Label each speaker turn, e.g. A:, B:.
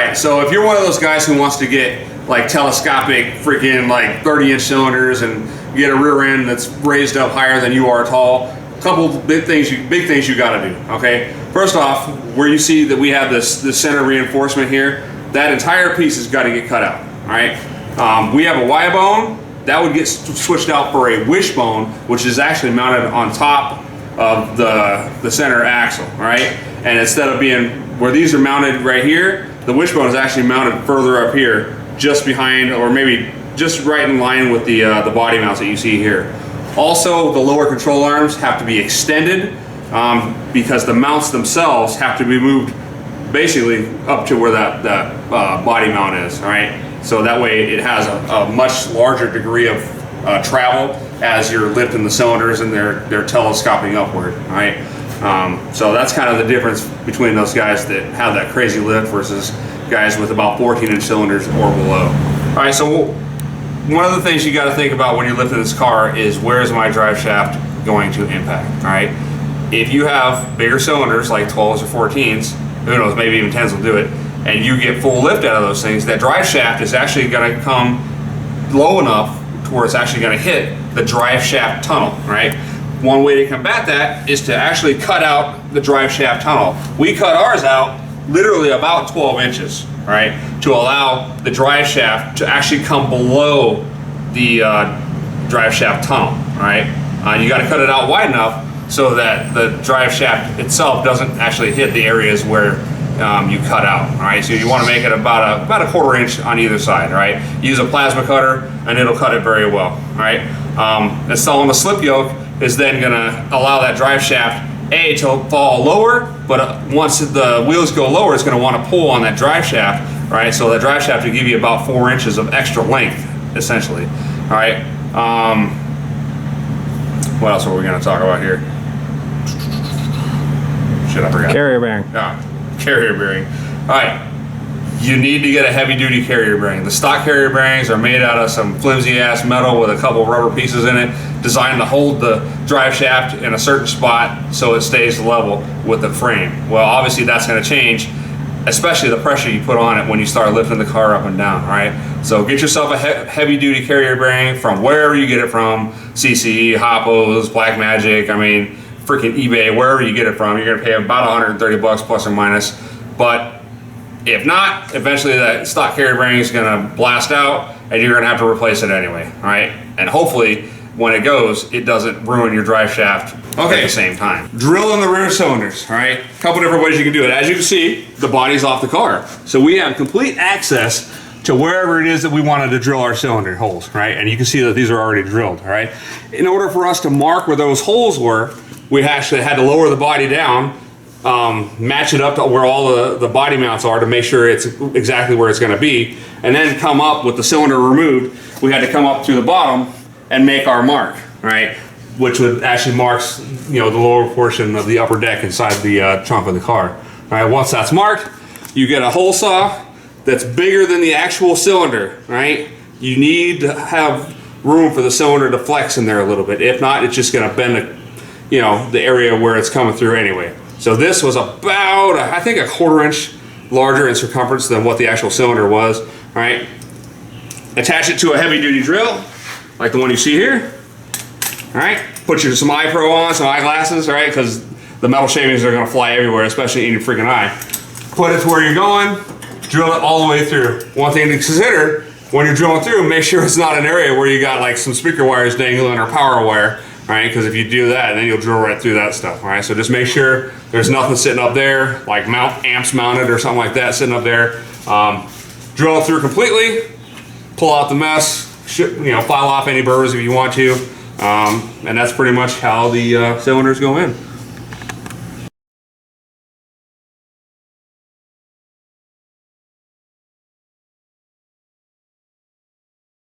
A: right, so if you're one of those guys who wants to get like telescopic freaking like 30-inch cylinders and get a rear end that's raised up higher than you are tall, a couple big things you got to do. Okay, first off, where you see that we have this center reinforcement here, that entire piece has got to get cut out. All right, we have a Y bone that would get switched out for a wishbone, which is actually mounted on top of the center axle. All right, and instead of being where these are mounted right here, the wishbone is actually mounted further up here, just behind, or maybe just right in line with the body mounts that you see here. Also, the lower control arms have to be extended because the mounts themselves have to be moved basically up to where that body mount is. All right, so that way it has a much larger degree of travel as you're lifting the cylinders and they're telescoping upward. All right. So that's kind of the difference between those guys that have that crazy lift versus guys with about 14-inch cylinders or below. All right, so one of the things you got to think about when you're lifting this car is, where is my drive shaft going to impact? All right, if you have bigger cylinders like 12s or 14s, who knows, maybe even 10s will do it, and you get full lift out of those things, that drive shaft is actually going to come low enough to where it's actually going to hit the drive shaft tunnel. Right. One way to combat that is to actually cut out the drive shaft tunnel. We cut ours out literally about 12 inches, right, to allow the drive shaft to actually come below the drive shaft tunnel, right? You got to cut it out wide enough so that the drive shaft itself doesn't actually hit the areas where you cut out, all right? So you want to make it about a 1/4 inch on either side, right? Use a plasma cutter and it'll cut it very well, all right? Installing the slip yoke is then going to allow that drive shaft to fall lower, but once the wheels go lower, it's going to want to pull on that drive shaft, right? So that drive shaft will give you about 4 inches of extra length, essentially. All right. What else are we going to talk about here? Shit, I forgot.
B: Carrier bearing.
A: Yeah, carrier bearing. All right. You need to get a heavy-duty carrier bearing. The stock carrier bearings are made out of some flimsy-ass metal with a couple rubber pieces in it, designed to hold the drive shaft in a certain spot so it stays level with the frame. Well, obviously that's going to change, especially the pressure you put on it when you start lifting the car up and down, right? So get yourself a heavy-duty carrier bearing from wherever you get it from, CCE, Hoppos, Blackmagic, I mean, freaking eBay, wherever you get it from. You're going to pay about 130 bucks plus or minus, but if not, eventually that stock carrier bearing is going to blast out and you're going to have to replace it anyway, all right? And hopefully when it goes, it doesn't ruin your drive shaft at the same time. Drill in the rear cylinders, all right? A couple different ways you can do it. As you can see, the body's off the car. So we have complete access to wherever it is that we wanted to drill our cylinder holes, right? And you can see that these are already drilled, all right? In order for us to mark where those holes were, we actually had to lower the body down, match it up to where all the body mounts are to make sure it's exactly where it's going to be, and then come up with the cylinder removed. We had to come up through the bottom and make our mark, right, which would actually marks, you know, the lower portion of the upper deck inside the trunk of the car. All right, once that's marked, you get a hole saw that's bigger than the actual cylinder, right? You need to have room for the cylinder to flex in there a little bit. If not, it's just going to bend the area where it's coming through anyway. So this was about, I think, a 1/4 inch larger in circumference than what the actual cylinder was, all right? Attach it to a heavy duty drill, like the one you see here, all right? Put some eye pro on, some eyeglasses, all right? Because the metal shavings are gonna fly everywhere, especially in your freaking eye. Put it to where you're going, drill it all the way through. One thing to consider when you're drilling through, make sure it's not an area where you got like some speaker wires dangling or power wire, all right? Because if you do that, then you'll drill right through that stuff, all right? So just make sure there's nothing sitting up there, like amps mounted or something like that sitting up there. Drill it through completely, pull out the mess, file off any burrs if you want to, and that's pretty much how the cylinders go in.